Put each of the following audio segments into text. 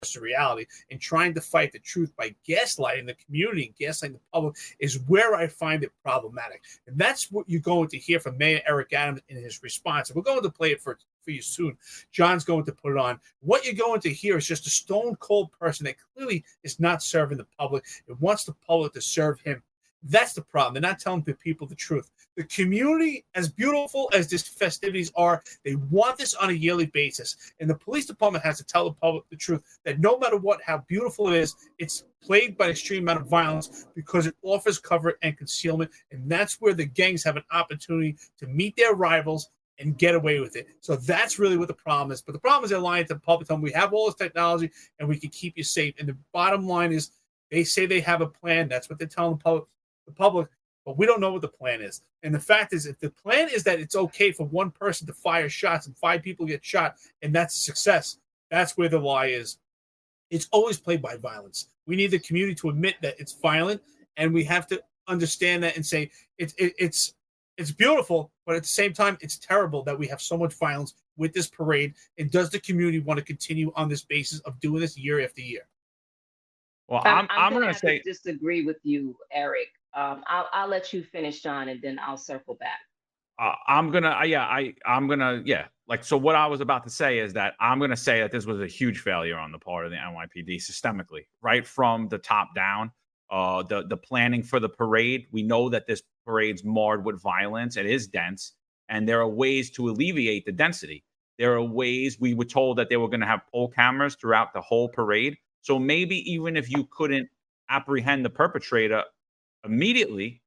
to reality, and trying to fight the truth by gaslighting the community and gaslighting the public is where I find it problematic. And that's what you're going to hear from Mayor Eric Adams in his response. And we're going to play it for you soon. John's going to put it on. What you're going to hear is just a stone cold person that clearly is not serving the public and wants the public to serve him. That's the problem. They're not telling the people the truth. The community, as beautiful as these festivities are, they want this on a yearly basis. And the police department has to tell the public the truth that no matter what, how beautiful it is, it's plagued by an extreme amount of violence because it offers cover and concealment. And that's where the gangs have an opportunity to meet their rivals and get away with it. So that's really what the problem is. But the problem is they're lying to the public, telling them we have all this technology and we can keep you safe. And the bottom line is they say they have a plan. That's what they're telling the public, but we don't know what the plan is. And the fact is, if the plan is that it's okay for one person to fire shots and 5 people get shot, and that's a success, that's where the lie is. It's always played by violence. We need the community to admit that it's violent, and we have to understand that and say it's beautiful, but at the same time, it's terrible that we have so much violence with this parade. And does the community want to continue on this basis of doing this year after year? Well, I'm going to say disagree with you, Eric. I'll let you finish, John, and then I'll circle back. So what I was about to say is that I'm going to say that this was a huge failure on the part of the NYPD systemically, right from the top down. The planning for the parade, we know that this parade's marred with violence. It is dense, and there are ways to alleviate the density. There are ways. We were told that they were going to have poll cameras throughout the whole parade. So maybe even if you couldn't apprehend the perpetrator immediately,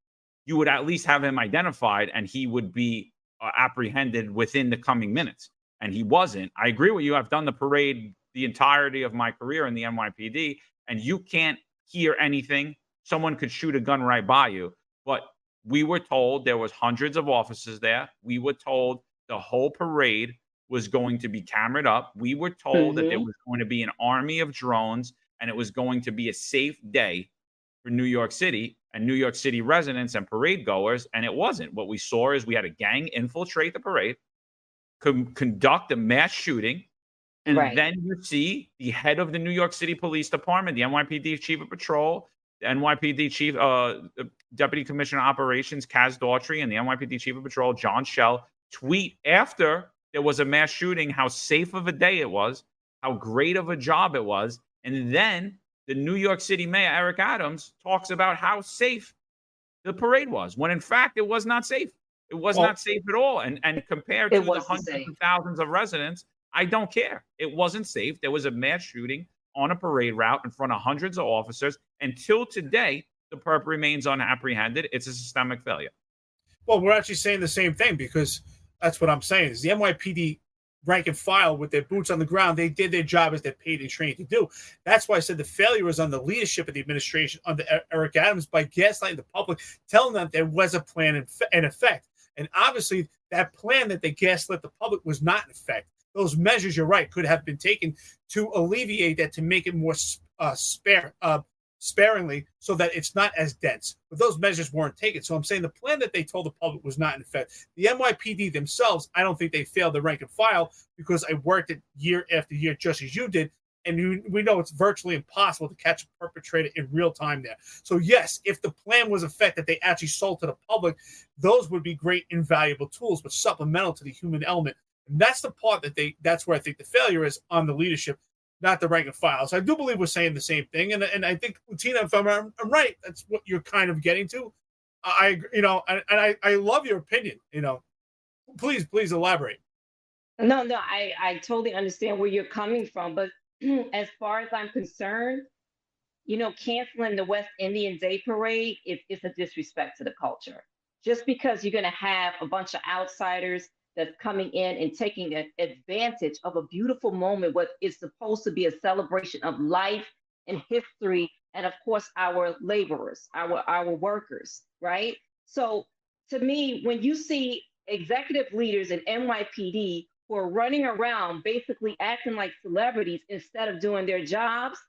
you would at least have him identified and he would be apprehended within the coming minutes. And he wasn't. I agree with you. I've done the parade the entirety of my career in the NYPD, and you can't hear anything. Someone could shoot a gun right by you. But we were told there was hundreds of officers there. We were told the whole parade was going to be camered up. We were told that there was going to be an army of drones, and it was going to be a safe day for New York City and New York City residents and parade goers, and it wasn't. What we saw is we had a gang infiltrate the parade, conduct a mass shooting, and then you see the head of the New York City Police Department, the NYPD Chief of Patrol, the NYPD Chief, Deputy Commissioner of Operations, Kaz Daughtry, and the NYPD Chief of Patrol, John Schell, tweet after there was a mass shooting how safe of a day it was, how great of a job it was, and then the New York City Mayor, Eric Adams, talks about how safe the parade was, when in fact it was not safe. It was not safe at all. And compared to the hundreds of thousands of residents, I don't care. It wasn't safe. There was a mass shooting on a parade route in front of hundreds of officers. Until today, the perp remains unapprehended. It's a systemic failure. Well, we're actually saying the same thing, because that's what I'm saying is the NYPD rank and file with their boots on the ground. They did their job as they're paid and trained to do. That's why I said the failure is on the leadership of the administration under Eric Adams by gaslighting the public, telling them there was a plan in effect. And obviously that plan that they gaslit the public was not in effect. Those measures, you're right, could have been taken to alleviate that, to make it more sparingly, so that it's not as dense. But those measures weren't taken. So I'm saying the plan that they told the public was not in effect. The NYPD themselves, I don't think they failed the rank and file, because I worked it year after year, just as you did. And we know it's virtually impossible to catch a perpetrator in real time there. So yes, if the plan was effect that they actually sold to the public, those would be great, invaluable tools, but supplemental to the human element. And that's the part that's where I think the failure is on the leadership, not the rank and file. So I do believe we're saying the same thing. And I think, Tina, if I'm right, that's what you're kind of getting to. I love your opinion, please elaborate. No, I totally understand where you're coming from. But as far as I'm concerned, canceling the West Indian Day Parade is a disrespect to the culture. Just because you're going to have a bunch of outsiders that's coming in and taking advantage of a beautiful moment, what is supposed to be a celebration of life and history, and of course our laborers, our workers, right? So to me, when you see executive leaders in NYPD who are running around basically acting like celebrities instead of doing their jobs,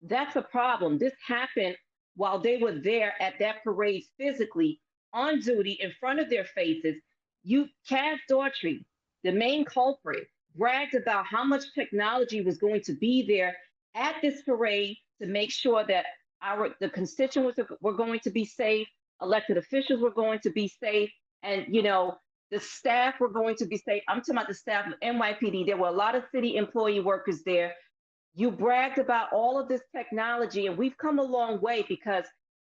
that's a problem. This happened while they were there at that parade, physically on duty in front of their faces. Kaz Daughtry, the main culprit, bragged about how much technology was going to be there at this parade to make sure that the constituents were going to be safe, elected officials were going to be safe, and the staff were going to be safe. I'm talking about the staff of NYPD. There were a lot of city employee workers there. You bragged about all of this technology, and we've come a long way because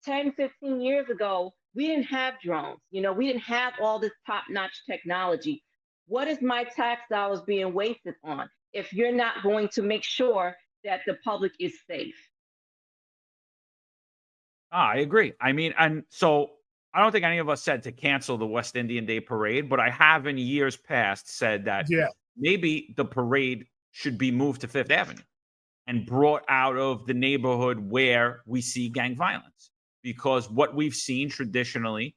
10, 15 years ago, we didn't have drones. We didn't have all this top-notch technology. What is my tax dollars being wasted on if you're not going to make sure that the public is safe? I agree. I mean, and so I don't think any of us said to cancel the West Indian Day Parade, but I have in years past said that maybe the parade should be moved to Fifth Avenue and brought out of the neighborhood where we see gang violence. Because what we've seen traditionally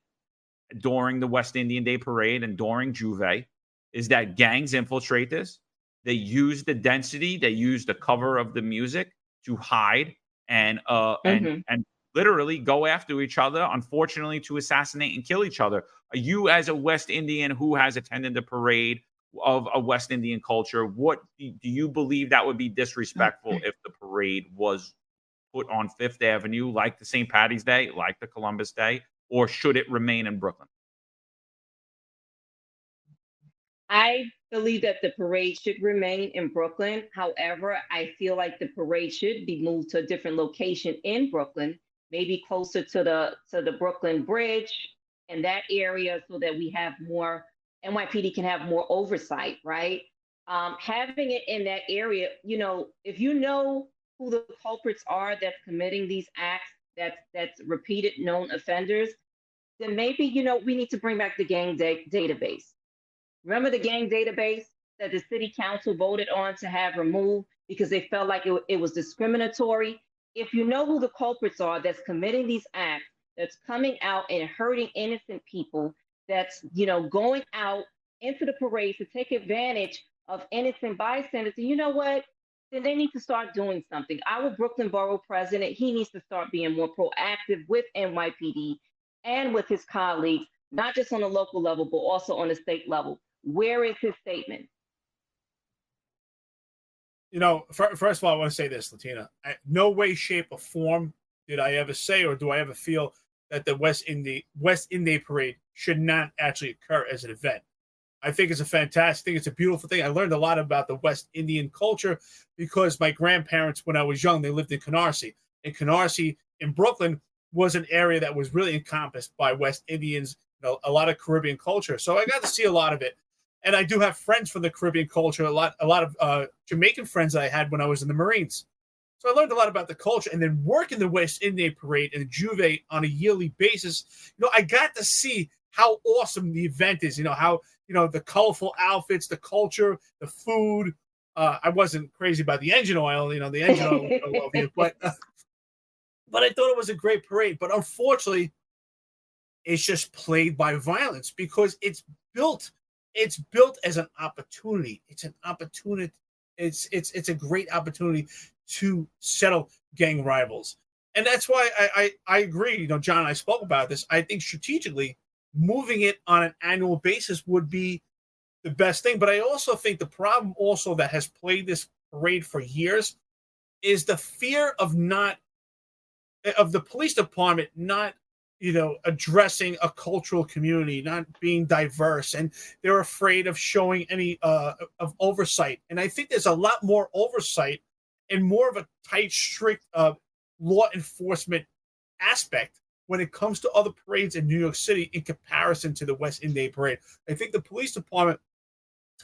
during the West Indian Day Parade and during Juve is that gangs infiltrate this. They use the density, they use the cover of the music to hide and literally go after each other, unfortunately, to assassinate and kill each other. You, as a West Indian who has attended the parade of a West Indian culture, what do you believe that would be disrespectful if the parade was put on Fifth Avenue, like the St. Patty's Day, like the Columbus Day, or should it remain in Brooklyn? I believe that the parade should remain in Brooklyn. However, I feel like the parade should be moved to a different location in Brooklyn, maybe closer to the Brooklyn Bridge and that area, so that we have more, NYPD can have more oversight, right? Having it in that area, if you know who the culprits are that's committing these acts, that's repeated known offenders, then maybe, we need to bring back the gang database. Remember the gang database that the city council voted on to have removed because they felt like it was discriminatory? If you know who the culprits are that's committing these acts, that's coming out and hurting innocent people, that's, going out into the parade to take advantage of innocent bystanders, and you know what? Then they need to start doing something. Our Brooklyn Borough president, he needs to start being more proactive with NYPD and with his colleagues, not just on the local level, but also on the state level. Where is his statement? First of all, I want to say this, Latina. No way, shape, or form did I ever say or do I ever feel that the West Indian Parade should not actually occur as an event. I think it's a fantastic thing. It's a beautiful thing. I learned a lot about the West Indian culture because my grandparents, when I was young, they lived in Canarsie. And Canarsie in Brooklyn was an area that was really encompassed by West Indians, a lot of Caribbean culture. So I got to see a lot of it. And I do have friends from the Caribbean culture, a lot of Jamaican friends that I had when I was in the Marines. So I learned a lot about the culture, and then working the West Indian Parade and the Juve on a yearly basis, I got to see how awesome the event is, how, the colorful outfits, the culture, the food. I wasn't crazy about the engine oil, the engine oil was so well, but I thought it was a great parade. But unfortunately, it's just plagued by violence because it's built as an opportunity. It's an opportunity. It's a great opportunity to settle gang rivals. And that's why I agree. John and I spoke about this. I think strategically moving it on an annual basis would be the best thing. But I also think the problem also that has plagued this parade for years is the fear of the police department not addressing a cultural community, not being diverse, and they're afraid of showing any of oversight. And I think there's a lot more oversight and more of a tight, strict law enforcement aspect when it comes to other parades in New York City in comparison to the West Indian Parade. I think the police department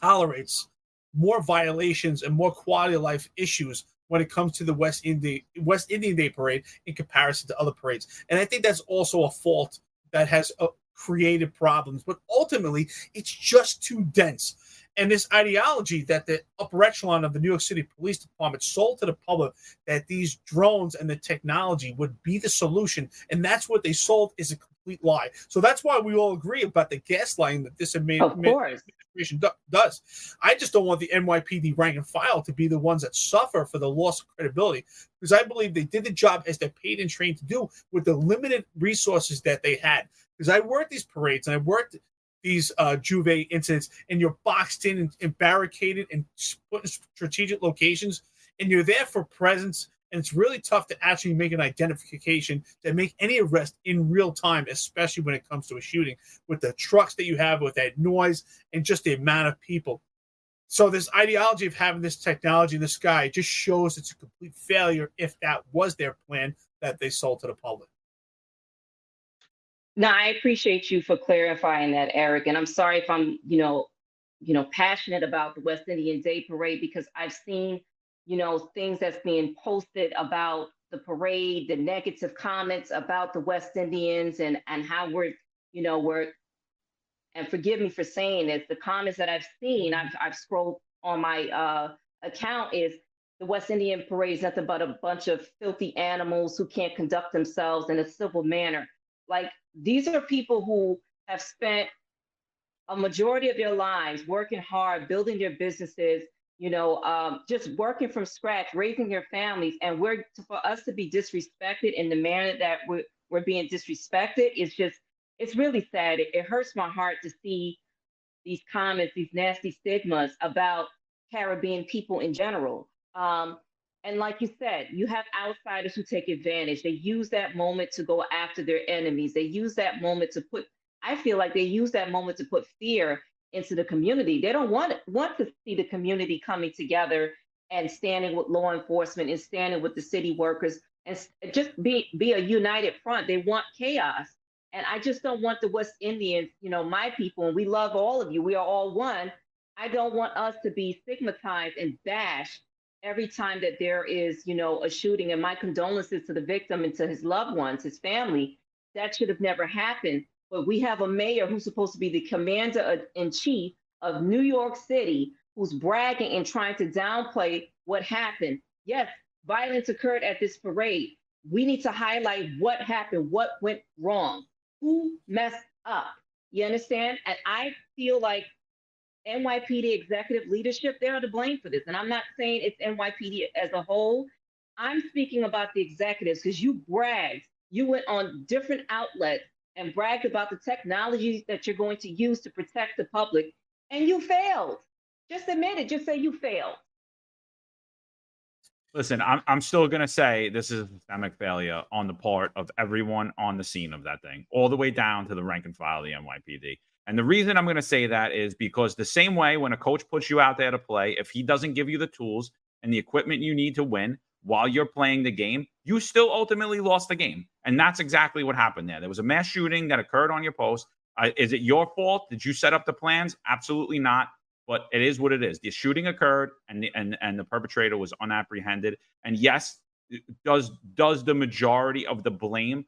tolerates more violations and more quality of life issues when it comes to the West Indian Day Parade in comparison to other parades. And I think that's also a fault that has created problems. But ultimately, it's just too dense. And this ideology that the upper echelon of the New York City Police Department sold to the public, that these drones and the technology would be the solution, and that's what they sold, is a complete lie. So that's why we all agree about the gaslighting that this administration does. I just don't want the NYPD rank and file to be the ones that suffer for the loss of credibility, because I believe they did the job as they're paid and trained to do with the limited resources that they had. Because I worked these parades and I worked these Juve incidents, and you're boxed in and barricaded and put in strategic locations and you're there for presence. And it's really tough to actually make an identification to make any arrest in real time, especially when it comes to a shooting with the trucks that you have, with that noise and just the amount of people. So this ideology of having this technology in the sky just shows it's a complete failure if that was their plan that they sold to the public. No, I appreciate you for clarifying that, Eric. And I'm sorry if I'm, passionate about the West Indian Day Parade, because I've seen, things that's being posted about the parade, the negative comments about the West Indians and how we're, and forgive me for saying this, the comments that I've seen, I've scrolled on my account, is the West Indian Parade is nothing but a bunch of filthy animals who can't conduct themselves in a civil manner. Like, these are people who have spent a majority of their lives working hard, building their businesses, just working from scratch, raising their families. And for us to be disrespected in the manner that we're being disrespected is just, it's really sad. It hurts my heart to see these comments, these nasty stigmas about Caribbean people in general. And like you said, you have outsiders who take advantage. They use that moment to go after their enemies. They use that moment I feel like they use that moment to put fear into the community. They don't want to see the community coming together and standing with law enforcement and standing with the city workers and just be a united front. They want chaos. And I just don't want the West Indians, my people, and we love all of you. We are all one. I don't want us to be stigmatized and bashed every time that there is, a shooting. And my condolences to the victim and to his loved ones, his family. That should have never happened. But we have a mayor who's supposed to be the commander-in-chief of New York City, who's bragging and trying to downplay what happened. Yes, violence occurred at this parade. We need to highlight what happened, what went wrong, who messed up. You understand? And I feel like NYPD executive leadership, they're to blame for this. And I'm not saying it's NYPD as a whole. I'm speaking about the executives, because you bragged. You went on different outlets and bragged about the technologies that you're going to use to protect the public, and you failed. Just admit it. Just say you failed. Listen, I'm still going to say this is a systemic failure on the part of everyone on the scene of that thing, all the way down to the rank and file of the NYPD. And the reason I'm going to say that is because the same way when a coach puts you out there to play, if he doesn't give you the tools and the equipment you need to win while you're playing the game, you still ultimately lost the game. And that's exactly what happened there. There was a mass shooting that occurred on your post. Is it your fault? Did you set up the plans? Absolutely not. But it is what it is. The shooting occurred, and the perpetrator was unapprehended. And yes, does the majority of the blame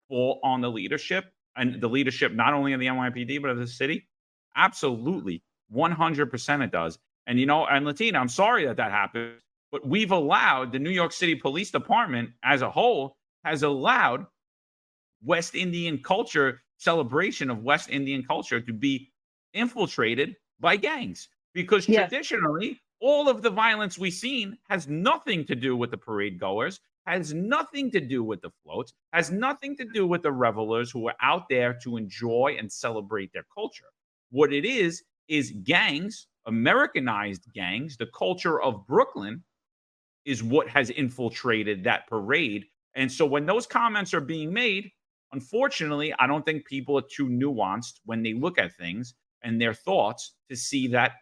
fall on the leadership, and the leadership not only of the NYPD but of the city? Absolutely, 100% it does. And and Latina, I'm sorry that happened, but we've allowed the New York City Police Department as a whole has allowed West Indian culture, celebration of West Indian culture, to be infiltrated by gangs, because traditionally all of the violence we've seen has nothing to do with the parade goers, has nothing to do with the floats, has nothing to do with the revelers who are out there to enjoy and celebrate their culture. What it is gangs, Americanized gangs. The culture of Brooklyn is what has infiltrated that parade. And so when those comments are being made, unfortunately, I don't think people are too nuanced when they look at things and their thoughts to see that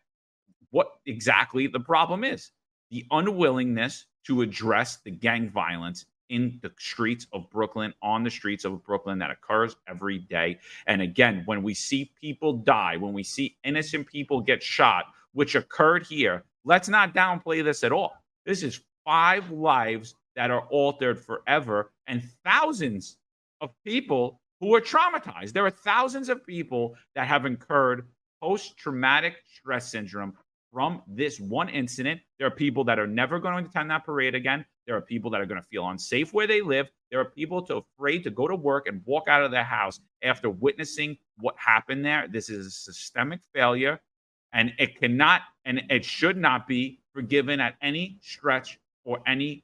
what exactly the problem is. The unwillingness to address the gang violence in the streets of Brooklyn, on the streets of Brooklyn, that occurs every day. And again, when we see people die, when we see innocent people get shot, which occurred here, let's not downplay this at all. This is 5 lives that are altered forever, and thousands of people who are traumatized. There are thousands of people that have incurred post-traumatic stress syndrome from this one incident. There are people that are never going to attend that parade again. There are people that are going to feel unsafe where they live. There are people afraid to go to work and walk out of their house after witnessing what happened there. This is a systemic failure, and it cannot and it should not be forgiven at any stretch or anything.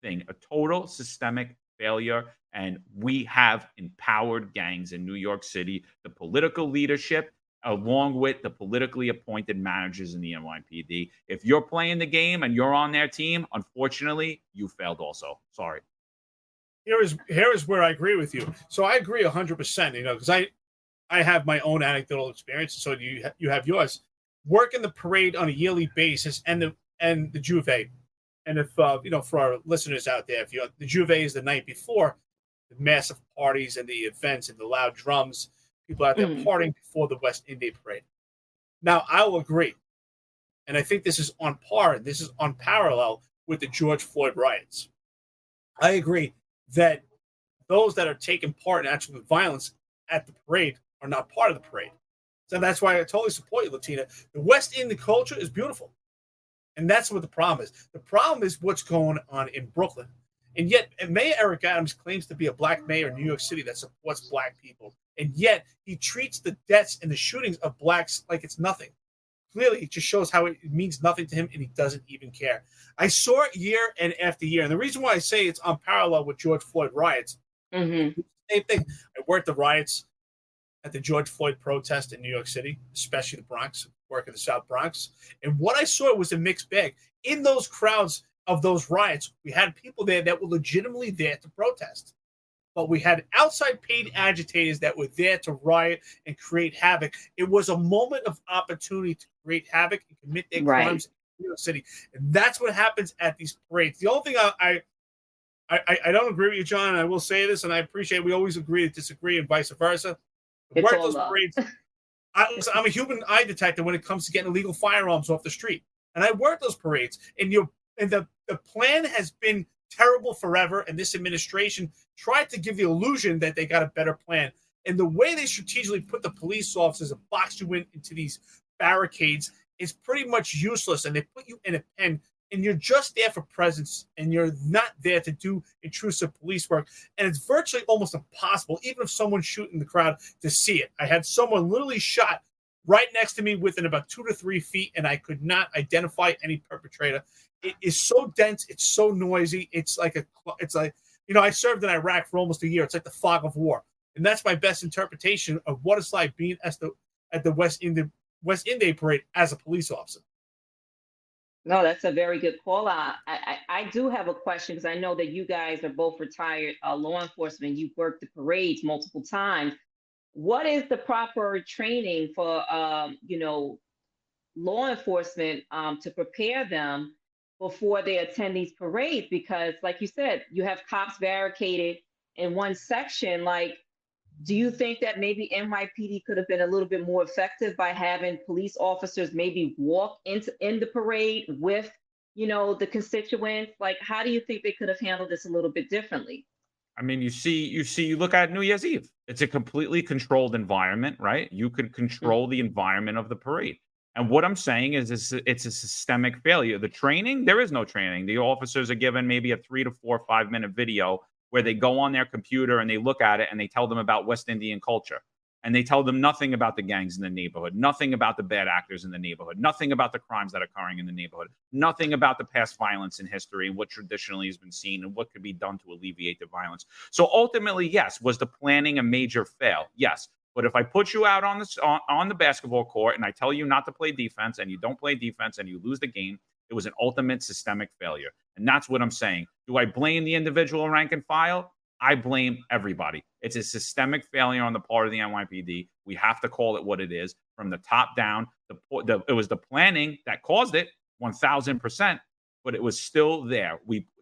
A total systemic failure. And we have empowered gangs in New York City. The political leadership along with the politically appointed managers in the NYPD. If you're playing the game and you're on their team, unfortunately, you failed also. Sorry. Here is where I agree with you. So I agree 100%. Because I have my own anecdotal experience. So you have yours. Working the parade on a yearly basis, and the Juve. And if for our listeners out there, the Juve is the night before, the massive parties and the events and the loud drums, people out there partying before the West India Parade. Now, I will agree, and I think this is on par. This is on parallel with the George Floyd riots. I agree that those that are taking part in actual violence at the parade are not part of the parade. So that's why I totally support you, Latina. The West Indian culture is beautiful. And that's what the problem is. The problem is what's going on in Brooklyn. And yet, Mayor Eric Adams claims to be a black mayor in New York City that supports black people. And yet, he treats the deaths and the shootings of blacks like it's nothing. Clearly, it just shows how it means nothing to him, and he doesn't even care. I saw it year and after year. And the reason why I say it's on parallel with George Floyd riots, same thing. I worked the riots at the George Floyd protest in New York City, especially the Bronx, work in the South Bronx. And what I saw was a mixed bag. In those crowds of those riots, we had people there that were legitimately there to protest. But we had outside paid agitators that were there to riot and create havoc. It was a moment of opportunity to create havoc and commit their crimes in New York City. And that's what happens at these parades. The only thing I don't agree with you, John, and I will say this, and I appreciate we always agree to disagree and vice versa. It's all those parades. I'm a human eye detector when it comes to getting illegal firearms off the street. And I work those parades. And the plan has been terrible forever. And this administration tried to give the illusion that they got a better plan. And the way they strategically put the police officers and box you into these barricades is pretty much useless. And they put you in a pen, and you're just there for presence, and you're not there to do intrusive police work. And it's virtually almost impossible, even if someone's shooting the crowd, to see it. I had someone literally shot right next to me within about 2 to 3 feet, and I could not identify any perpetrator. It is so dense. It's so noisy. It's like I served in Iraq for almost a year. It's like the fog of war. And that's my best interpretation of what it's like being at the West India Parade as a police officer. No, that's a very good call out. I do have a question, because I know that you guys are both retired law enforcement. You've worked the parades multiple times. What is the proper training for law enforcement to prepare them before they attend these parades? Because, like you said, you have cops barricaded in one section. Like, do you think that maybe NYPD could have been a little bit more effective by having police officers maybe walk in the parade with, the constituents? Like, how do you think they could have handled this a little bit differently? I mean, you look at New Year's Eve. It's a completely controlled environment, right? You can control the environment of the parade. And what I'm saying is it's a systemic failure. The training, there is no training. The officers are given maybe a 3 to 4 or 5 minute video where they go on their computer and they look at it and they tell them about West Indian culture. And they tell them nothing about the gangs in the neighborhood, nothing about the bad actors in the neighborhood, nothing about the crimes that are occurring in the neighborhood, nothing about the past violence in history and what traditionally has been seen and what could be done to alleviate the violence. So ultimately, yes, was the planning a major fail? Yes. But if I put you out on the basketball court and I tell you not to play defense and you don't play defense and you lose the game, it was an ultimate systemic failure. And that's what I'm saying. Do I blame the individual rank and file? I blame everybody. It's a systemic failure on the part of the NYPD. We have to call it what it is. From the top down, it was the planning that caused it, 1,000%, but it was still there.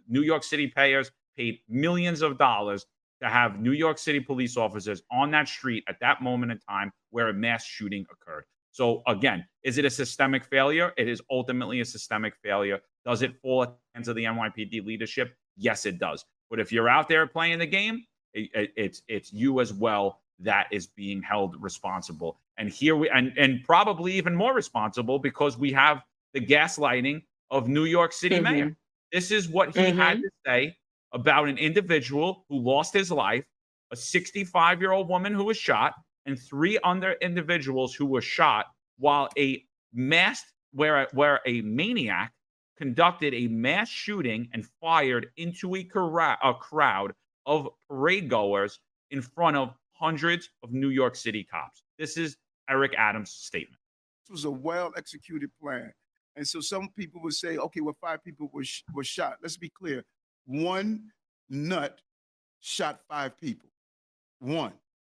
New York City payers paid millions of dollars to have New York City police officers on that street at that moment in time where a mass shooting occurred. So again, is it a systemic failure? It is ultimately a systemic failure. Does it fall at the hands of the NYPD leadership? Yes, it does. But if you're out there playing the game, it's you as well that is being held responsible. And here and probably even more responsible, because we have the gaslighting of New York City mayor. This is what he had to say about an individual who lost his life, a 65-year-old woman who was shot, and 3 other individuals who were shot while where a maniac conducted a mass shooting and fired into a crowd of parade goers in front of hundreds of New York City cops. This is Eric Adams' statement. This was a well-executed plan. And so some people would say, okay, well, 5 people were shot. Let's be clear. One nut shot 5 people. One,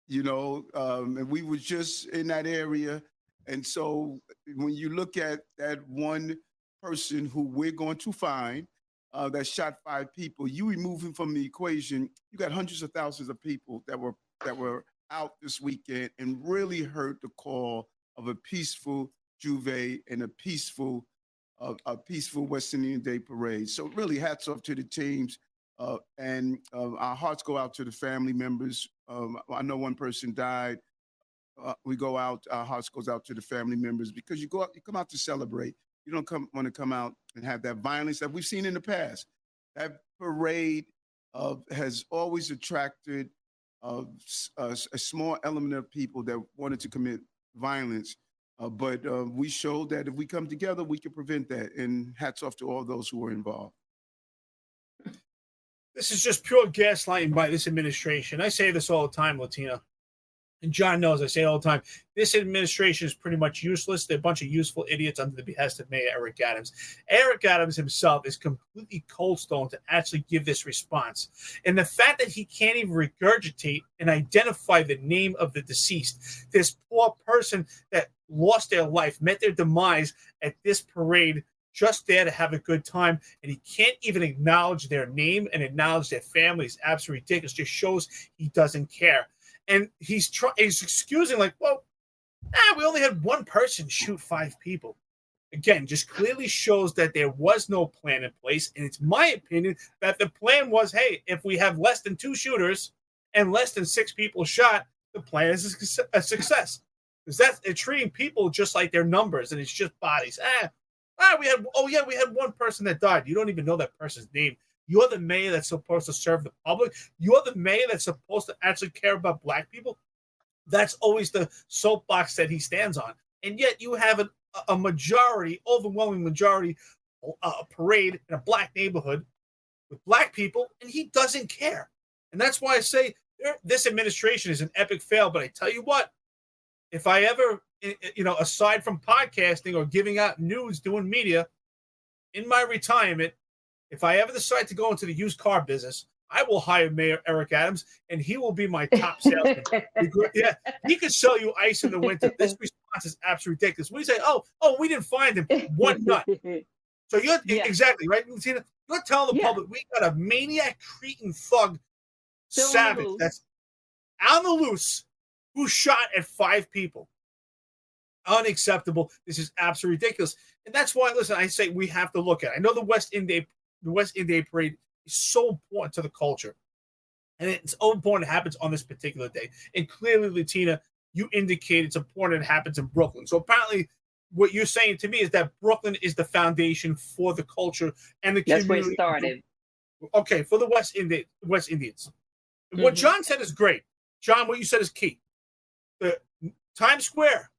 and we were just in that area. And so when you look at that one person who we're going to find that shot 5 people, you remove him from the equation, you got hundreds of thousands of people that were out this weekend and really heard the call of a peaceful Juve and a peaceful West Indian Day parade. So really hats off to the teams. And our hearts go out to the family members. I know one person died. We go out, our hearts goes out to the family members because you come out to celebrate. You don't want to come out and have that violence that we've seen in the past. That parade has always attracted a small element of people that wanted to commit violence. But we showed that if we come together, we can prevent that. And hats off to all those who were involved. This is just pure gaslighting by this administration. I say this all the time, Latina. And John knows I say it all the time. This administration is pretty much useless. They're a bunch of useful idiots under the behest of Mayor Eric Adams. Eric Adams himself is completely cold stone to actually give this response. And the fact that he can't even regurgitate and identify the name of the deceased, this poor person that lost their life, met their demise at this parade, just there to have a good time, and he can't even acknowledge their name and acknowledge their family is absolutely ridiculous. Just shows he doesn't care. And he's excusing like, well, we only had one person shoot 5 people. Again, just clearly shows that there was no plan in place. And it's my opinion that the plan was, hey, if we have less than 2 shooters and less than 6 people shot, the plan is a success. Because they're treating people just like their numbers, and it's just bodies. We had one person that died. You don't even know that person's name. You're the mayor that's supposed to serve the public. You're the mayor that's supposed to actually care about Black people. That's always the soapbox that he stands on. And yet you have a majority, overwhelming majority, parade in a Black neighborhood with Black people, and he doesn't care. And that's why I say this administration is an epic fail. But I tell you what, if I ever, aside from podcasting or giving out news, doing media, in my retirement, if I ever decide to go into the used car business, I will hire Mayor Eric Adams, and he will be my top salesman. Yeah, he could sell you ice in the winter. This response is absolutely ridiculous. When you say, "Oh, we didn't find him," one nut. So you're exactly right, Lutina. You're telling the public we got a maniac, cretin, thug, savage that's on the loose who shot at 5 people. Unacceptable. This is absolutely ridiculous, and that's why. Listen, I say we have to look at it. I know the West Indian Parade is so important to the culture. And it's so important it happens on this particular day. And clearly, Latina, you indicate it's important it happens in Brooklyn. So apparently what you're saying to me is that Brooklyn is the foundation for the culture and the community. That's where it started. Okay, for the West Indians. Mm-hmm. What John said is great. John, what you said is key. The Times Square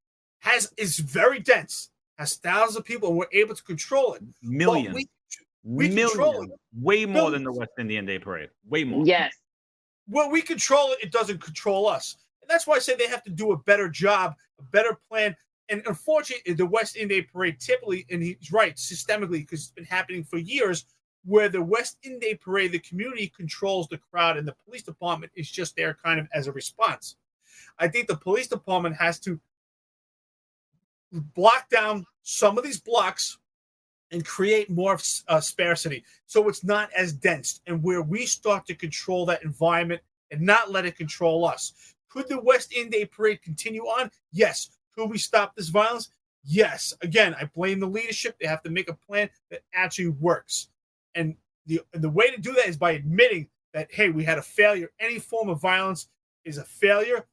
is very dense, has thousands of people, and we're able to control it. Millions. We control it. Way more than the West Indian Day Parade. Way more. Yes. Well, we control it. It doesn't control us. And that's why I say they have to do a better job, a better plan. And unfortunately, the West Indian Day Parade typically, and he's right, systemically, because it's been happening for years, where the West Indian Day Parade, the community controls the crowd, and the police department is just there kind of as a response. I think the police department has to block down some of these blocks and create more sparsity so it's not as dense, and where we start to control that environment and not let it control us. Could the West Indian Day Parade continue on? Yes. Could we stop this violence? Yes. Again, I blame the leadership. They have to make a plan that actually works. And the way to do that is by admitting that, hey, we had a failure. Any form of violence is a failure.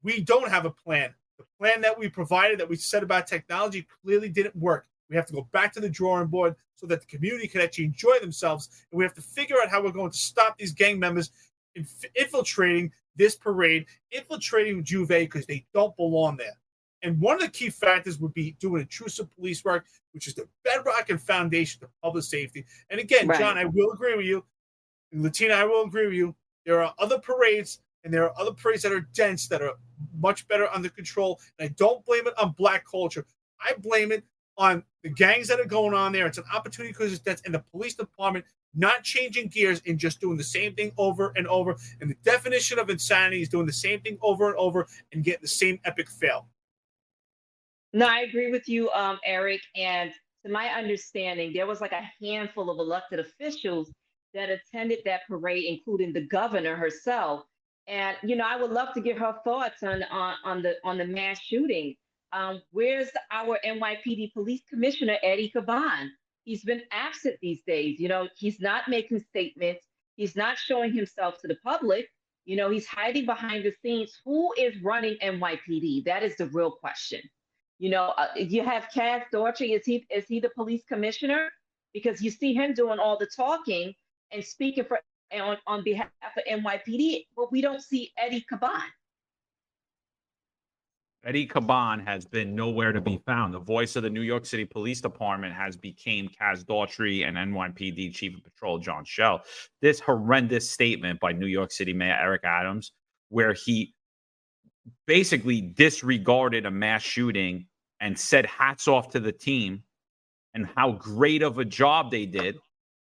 We don't have a plan. The plan that we provided, that we said about technology, clearly didn't work. We have to go back to the drawing board so that the community can actually enjoy themselves. And we have to figure out how we're going to stop these gang members infiltrating this parade, infiltrating Juve, because they don't belong there. And one of the key factors would be doing intrusive police work, which is the bedrock and foundation of public safety. And again, right. John, I will agree with you. And Latina, I will agree with you. There are other parades and there are other parades that are dense that are much better under control. And I don't blame it on black culture. I blame it on the gangs that are going on there. It's an opportunity because it's dense, and the police department not changing gears and just doing the same thing over and over. And the definition of insanity is doing the same thing over and over and getting the same epic fail. No, I agree with you, Eric. And to my understanding, there was like a handful of elected officials that attended that parade, including the governor herself. And I would love to get her thoughts on the mass shooting. Where's our NYPD Police Commissioner Eddie Caban? He's been absent these days. He's not making statements. He's not showing himself to the public. He's hiding behind the scenes. Who is running NYPD? That is the real question. You have Kaz Daughtry. Is he the police commissioner? Because you see him doing all the talking and speaking on behalf of NYPD, but we don't see Eddie Caban. Eddie Caban has been nowhere to be found. The voice of the New York City Police Department has become Kaz Daughtry and NYPD Chief of Patrol John Schell. This horrendous statement by New York City Mayor Eric Adams, where he basically disregarded a mass shooting and said hats off to the team and how great of a job they did,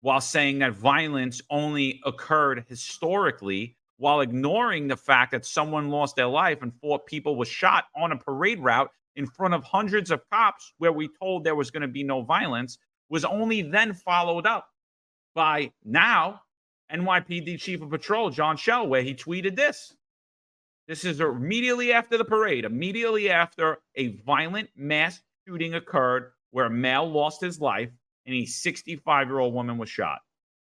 while saying that violence only occurred historically, while ignoring the fact that someone lost their life and 4 people were shot on a parade route in front of hundreds of cops where we told there was going to be no violence, was only then followed up by now NYPD Chief of Patrol John Schell, where he tweeted this. This is immediately after the parade, immediately after a violent mass shooting occurred where a male lost his life and a 65-year-old woman was shot.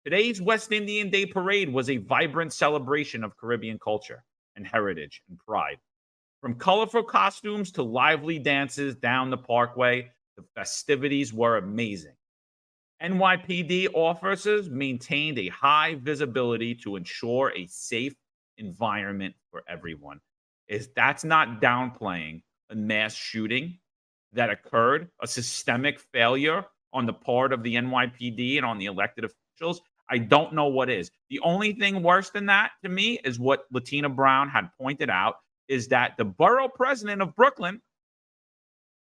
Today's West Indian Day Parade was a vibrant celebration of Caribbean culture and heritage and pride. From colorful costumes to lively dances down the parkway, the festivities were amazing. NYPD officers maintained a high visibility to ensure a safe environment for everyone. That's not downplaying a mass shooting that occurred, a systemic failure on the part of the NYPD and on the elected officials. I don't know what is. The only thing worse than that to me is what Latina Brown had pointed out, is that the borough president of Brooklyn,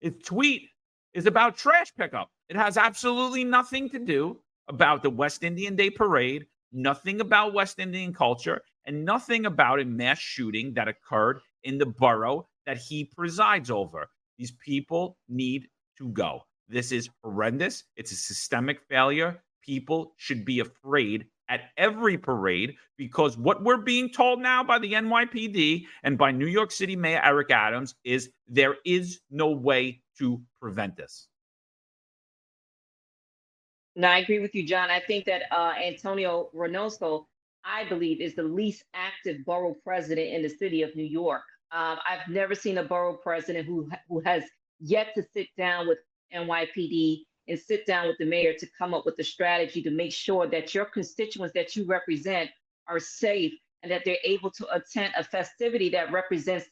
his tweet is about trash pickup. It has absolutely nothing to do about the West Indian Day Parade, nothing about West Indian culture, and nothing about a mass shooting that occurred in the borough that he presides over. These people need to go. This is horrendous. It's a systemic failure. People should be afraid at every parade, because what we're being told now by the NYPD and by New York City Mayor Eric Adams is there is no way to prevent this. No, I agree with you, John. I think that Antonio Reynoso, I believe, is the least active borough president in the city of New York. I've never seen a borough president who has yet to sit down with NYPD and sit down with the mayor to come up with a strategy to make sure that your constituents that you represent are safe and that they're able to attend a festivity that represents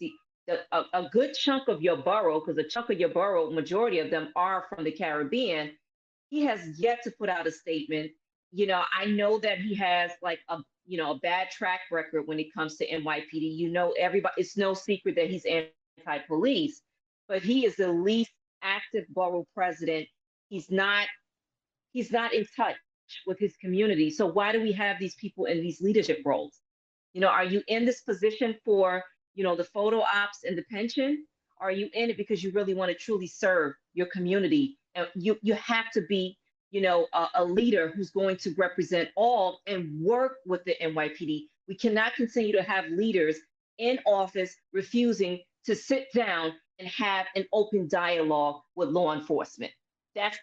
a good chunk of your borough, because a chunk of your borough, majority of them are from the Caribbean. He has yet to put out a statement. I know that he has like a bad track record when it comes to NYPD. Everybody, it's no secret that he's anti-police, but he is the least active borough president. He's not in touch with his community. So why do we have these people in these leadership roles? Are you in this position for, the photo ops and the pension? Are you in it because you really want to truly serve your community? And you have to be, a leader who's going to represent all and work with the NYPD. We cannot continue to have leaders in office refusing to sit down and have an open dialogue with law enforcement. That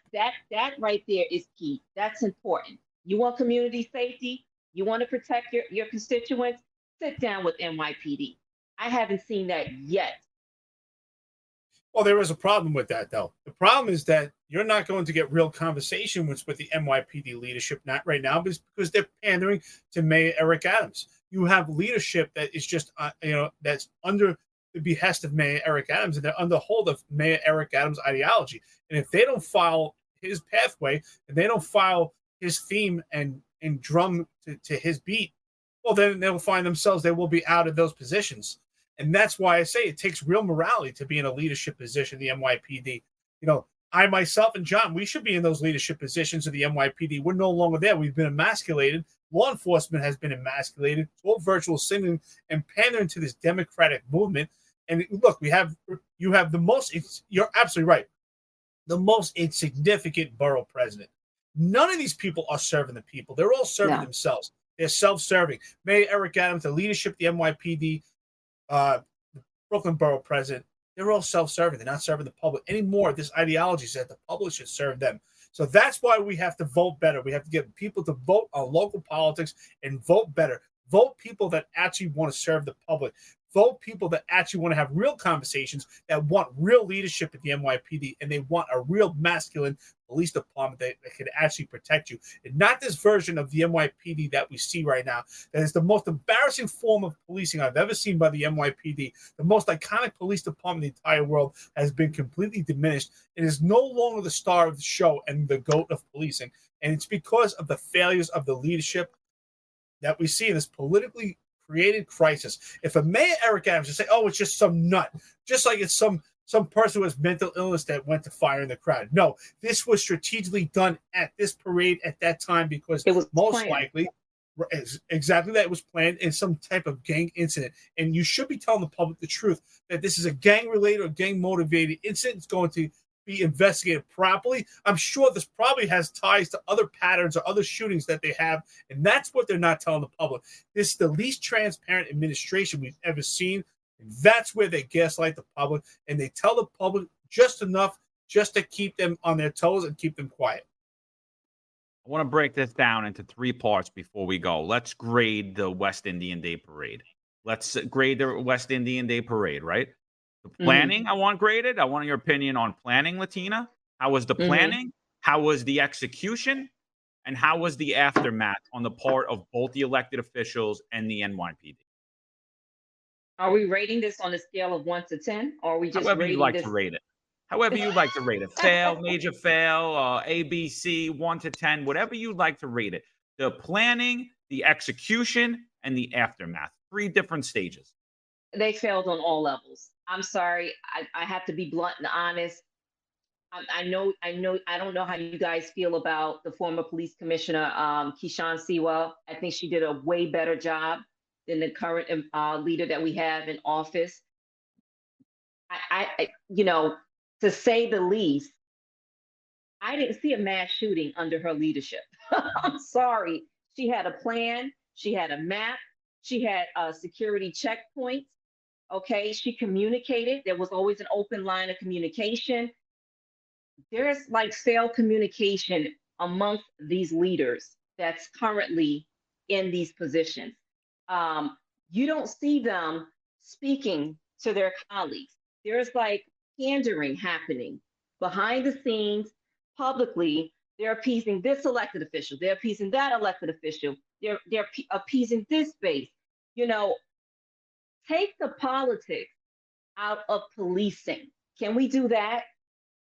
right there is key. That's important. You want community safety? You want to protect your constituents? Sit down with NYPD. I haven't seen that yet. Well, there is a problem with that, though. The problem is that you're not going to get real conversation with the NYPD leadership, not right now, because they're pandering to Mayor Eric Adams. You have leadership that is just, that's under the behest of Mayor Eric Adams, and they're under hold of Mayor Eric Adams' ideology. And if they don't follow his pathway, and they don't follow his theme and drum to his beat, well, then they'll find themselves, they will be out of those positions. And that's why I say it takes real morality to be in a leadership position, the NYPD. You know, I myself and John, we should be in those leadership positions of the NYPD. We're no longer there. We've been emasculated. Law enforcement has been emasculated. It's all virtual signaling and pandering to this democratic movement. And look, you have the most, you're absolutely right, the most insignificant borough president. None of these people are serving the people. They're all serving themselves. They're self-serving. Mayor Eric Adams, the leadership of the NYPD, the Brooklyn Borough President, they're all self-serving. They're not serving the public anymore. This ideology says the public should serve them. So that's why we have to vote better. We have to get people to vote on local politics and vote better. Vote people that actually want to serve the public. Vote people that actually want to have real conversations, that want real leadership at the NYPD, and they want a real masculine police department that can actually protect you. And not this version of the NYPD that we see right now. That is the most embarrassing form of policing I've ever seen by the NYPD. The most iconic police department in the entire world has been completely diminished. It is no longer the star of the show and the GOAT of policing. And it's because of the failures of the leadership that we see in this politically created crisis. If a Mayor Eric Adams just say, "Oh, it's just some nut," just like it's some person who has mental illness that went to fire in the crowd. No, this was strategically done at this parade at that time because it was most likely exactly that was planned in some type of gang incident. And you should be telling the public the truth that this is a gang related or gang motivated incident. It's going to be investigated properly. I'm sure this probably has ties to other patterns or other shootings that they have, and that's what they're not telling the public. This is the least transparent administration we've ever seen, and that's where they gaslight the public, and they tell the public just enough just to keep them on their toes and keep them quiet. I want to break this down into 3 parts before we go. Let's grade the West Indian Day Parade. Let's grade the West Indian Day Parade, right? The planning, I want graded. I want your opinion on planning, Latina. How was the planning? How was the execution? And how was the aftermath on the part of both the elected officials and the NYPD? Are we rating this on a scale of 1 to 10? Or are we just However you'd like this? to rate it. However you'd like to rate it. Fail, major fail, A, B, C, 1 to 10, whatever you'd like to rate it. The planning, the execution, and the aftermath. 3 different stages. They failed on all levels. I'm sorry. I have to be blunt and honest. I don't know how you guys feel about the former police commissioner, Keyshawn Sewell. I think she did a way better job than the current leader that we have in office. To say the least, I didn't see a mass shooting under her leadership. I'm sorry. She had a plan. She had a map. She had security checkpoints. Okay, she communicated. There was always an open line of communication. There's like failed communication amongst these leaders that's currently in these positions. You don't see them speaking to their colleagues. There's like pandering happening behind the scenes, publicly. They're appeasing this elected official. They're appeasing that elected official. They're appeasing this base. Take the politics out of policing. Can we do that?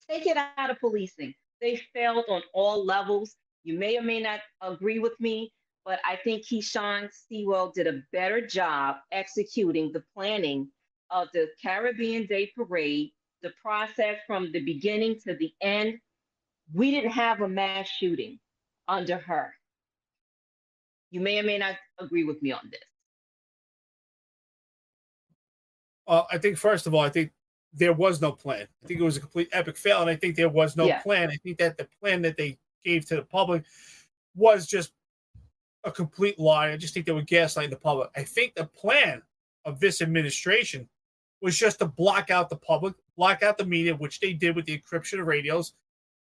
Take it out of policing. They failed on all levels. You may or may not agree with me, but I think Keyshawn Sewell did a better job executing the planning of the Caribbean Day Parade, the process from the beginning to the end. We didn't have a mass shooting under her. You may or may not agree with me on this. I think, first of all, I think there was no plan. I think it was a complete epic fail, and I think there was no plan. I think that the plan that they gave to the public was just a complete lie. I just think they were gaslighting the public. I think the plan of this administration was just to block out the public, block out the media, which they did with the encryption of radios,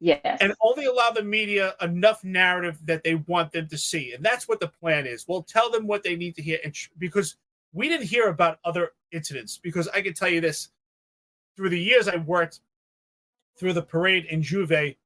and only allow the media enough narrative that they want them to see. And that's what the plan is. We'll tell them what they need to hear, because we didn't hear about other incidents. Because I can tell you this, through the years I worked through the parade in Juve,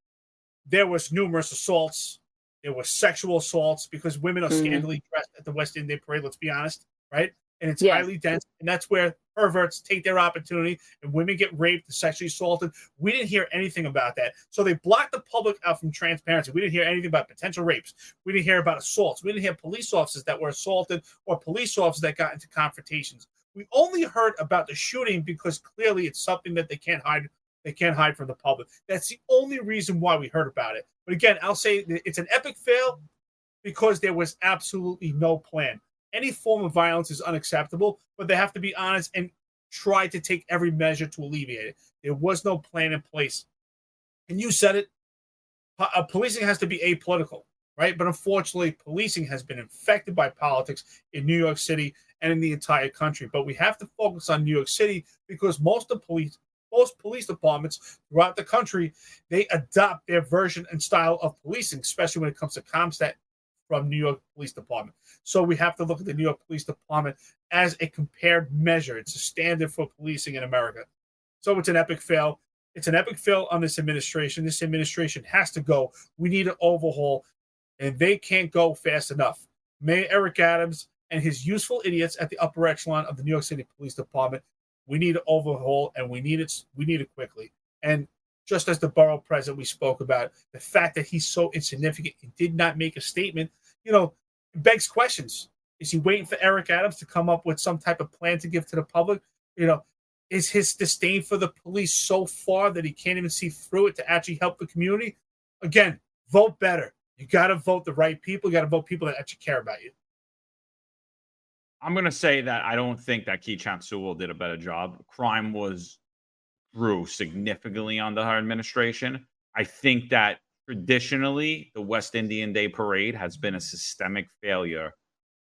there was numerous assaults. There were sexual assaults because women are scantily dressed at the West Indian Parade, let's be honest, right? And it's highly dense. And that's where perverts take their opportunity and women get raped and sexually assaulted. We didn't hear anything about that. So they blocked the public out from transparency. We didn't hear anything about potential rapes. We didn't hear about assaults. We didn't hear police officers that were assaulted or police officers that got into confrontations. We only heard about the shooting because clearly it's something that they can't hide. They can't hide from the public. That's the only reason why we heard about it. But again, I'll say it's an epic fail because there was absolutely no plan. Any form of violence is unacceptable, but they have to be honest and try to take every measure to alleviate it. There was no plan in place. And you said it, policing has to be apolitical, right? But unfortunately, policing has been infected by politics in New York City and in the entire country. But we have to focus on New York City because most police departments throughout the country, they adopt their version and style of policing, especially when it comes to CompStat from New York Police Department. So we have to look at the New York Police Department as a compared measure. It's a standard for policing in America. So it's an epic fail. It's an epic fail on this administration. This administration has to go. We need an overhaul, and they can't go fast enough. Mayor Eric Adams and his useful idiots at the upper echelon of the New York City Police Department, we need an overhaul, and we need it quickly. And just as the borough president we spoke about, the fact that he's so insignificant and did not make a statement, begs questions. Is he waiting for Eric Adams to come up with some type of plan to give to the public? Is his disdain for the police so far that he can't even see through it to actually help the community? Again, vote better. You got to vote the right people. You got to vote people that actually care about you. I'm going to say that I don't think that Keechant Sewell did a better job. Crime grew significantly under her administration. I think that traditionally, the West Indian Day Parade has been a systemic failure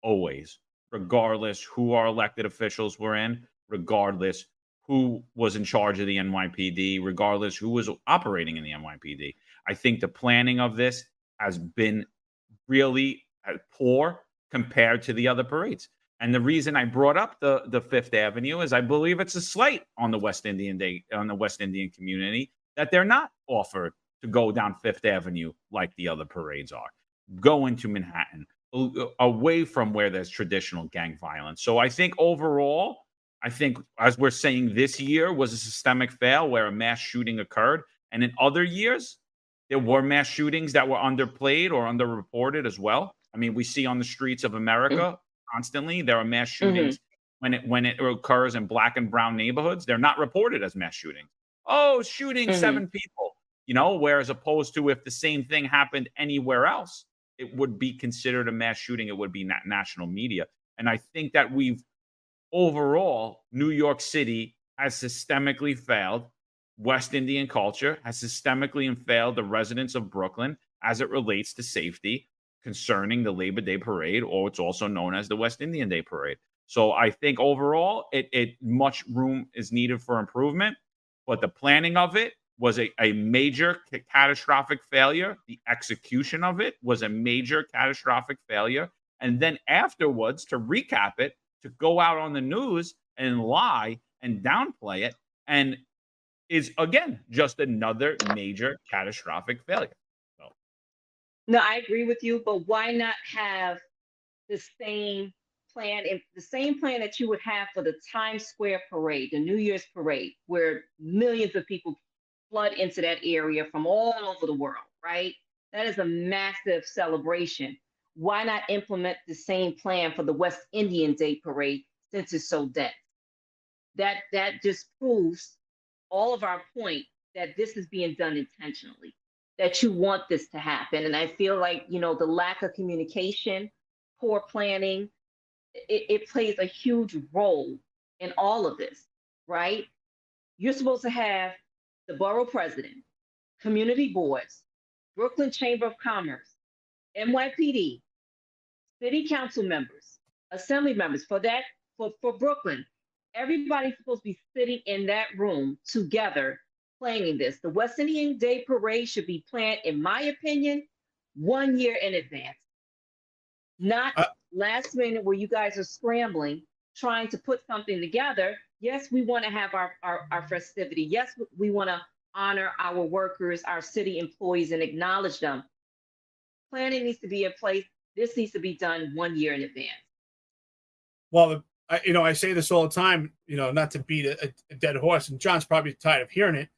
always, regardless who our elected officials were in, regardless who was in charge of the NYPD, regardless who was operating in the NYPD. I think the planning of this has been really poor compared to the other parades. And the reason I brought up the Fifth Avenue is I believe it's a slight on the West Indian Day, on the West Indian community, that they're not offered to go down Fifth Avenue like the other parades are. Go into Manhattan, away from where there's traditional gang violence. So I think overall, as we're saying, this year was a systemic fail where a mass shooting occurred. And in other years, there were mass shootings that were underplayed or underreported as well. I mean, we see on the streets of America constantly, there are mass shootings. When it occurs in black and brown neighborhoods, they're not reported as mass shootings. Oh, shooting 7 people, whereas opposed to if the same thing happened anywhere else, it would be considered a mass shooting. It would be national media. And I think that overall, New York City has systemically failed West Indian culture, has systemically failed the residents of Brooklyn as it relates to safety concerning the Labor Day Parade, or what's also known as the West Indian Day Parade. So I think overall, it much room is needed for improvement, but the planning of it was a major catastrophic failure. The execution of it was a major catastrophic failure. And then afterwards, to recap it, to go out on the news and lie and downplay it, and is, again, just another major catastrophic failure. So. No, I agree with you, but why not have the same plan, the same plan that you would have for the Times Square parade, the New Year's parade, where millions of people flood into that area from all over the world, right? That is a massive celebration. Why not implement the same plan for the West Indian Day Parade since it's so dense? That just proves all of our point that this is being done intentionally, that you want this to happen. And I feel like, the lack of communication, poor planning, it plays a huge role in all of this, right? You're supposed to have the borough president, community boards, Brooklyn Chamber of Commerce, NYPD, city council members, assembly members for Brooklyn. Everybody's supposed to be sitting in that room together planning this. The West Indian Day Parade should be planned, in my opinion, 1 year in advance. Not last minute where you guys are scrambling, trying to put something together. Yes, we want to have our festivity. Yes, we want to honor our workers, our city employees, and acknowledge them. Planning needs to be in place. This needs to be done 1 year in advance. Well, I say this all the time, not to beat a dead horse, and John's probably tired of hearing it,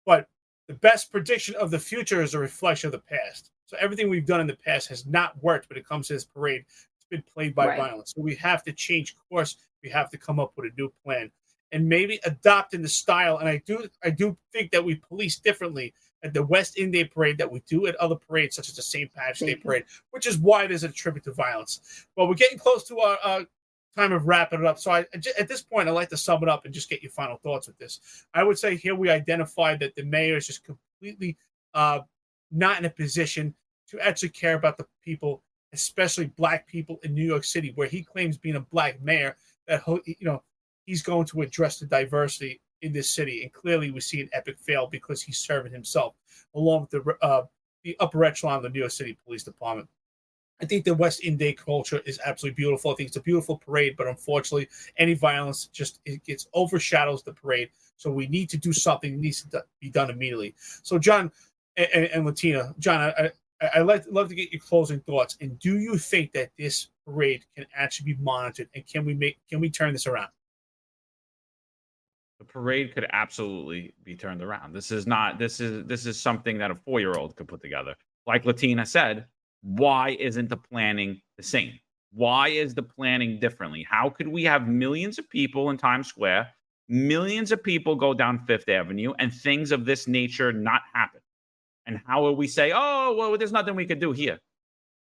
but the best prediction of the future is a reflection of the past. So everything we've done in the past has not worked when it comes to this parade. It's been played by violence. So we have to change course. We have to come up with a new plan and maybe adopt in the style. And I do think that we police differently at the West End Day Parade that we do at other parades, such as the St. Patrick's Day Parade, which is why there's a tribute to violence. Well, we're getting close to our time of wrapping it up. So at this point, I'd like to sum it up and just get your final thoughts with this. I would say here we identified that the mayor is just completely not in a position to actually care about the people, especially Black people in New York City, where he claims being a Black mayor that he's going to address the diversity in this city. And clearly we see an epic fail because he's serving himself along with the upper echelon of the New York City Police Department. I think the West End Day culture is absolutely beautiful. I think it's a beautiful parade, but unfortunately, any violence it gets overshadows the parade. So we need to do something. It needs to be done immediately. So John and Latina, John, I'd love to get your closing thoughts. And do you think that this parade can actually be monitored? And can we turn this around? The parade could absolutely be turned around. This is something that a 4-year-old could put together. Like Latina said, why isn't the planning the same? Why is the planning differently? How could we have millions of people in Times Square, millions of people go down Fifth Avenue, and things of this nature not happen? And how will we say, oh, well, there's nothing we could do here?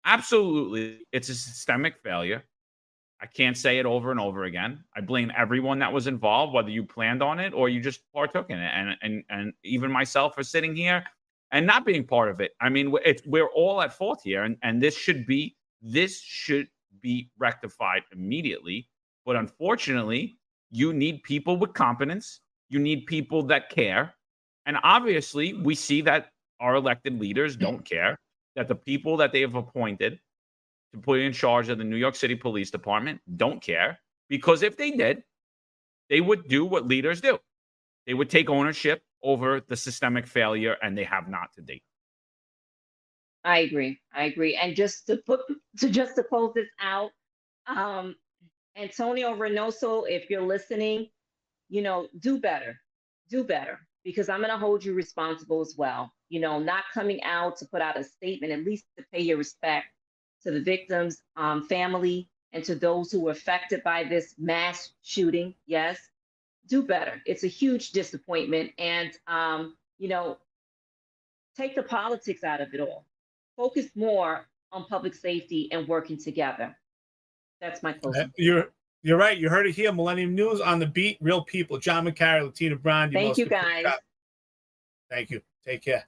Absolutely, it's a systemic failure. I can't say it over and over again. I blame everyone that was involved, whether you planned on it or you just partook in it. And even myself for sitting here and not being part of it. I mean, we're all at fault here, and this should be rectified immediately. But unfortunately, you need people with competence. You need people that care. And obviously, we see that our elected leaders don't care, that the people that they have appointed to put in charge of the New York City Police Department don't care, because if they did, they would do what leaders do. They would take ownership over the systemic failure, and they have not to date. I agree. And just to close this out, Antonio Reynoso, if you're listening, do better, because I'm going to hold you responsible as well. Not coming out to put out a statement, at least to pay your respect to the victims' family and to those who were affected by this mass shooting. Yes, do better. It's a huge disappointment. And, take the politics out of it all. Focus more on public safety and working together. That's my closing. You're right. You heard it here. Millennium News on the beat. Real people. John McCary, Latina Brown. Thank you, guys. Thank you. Take care.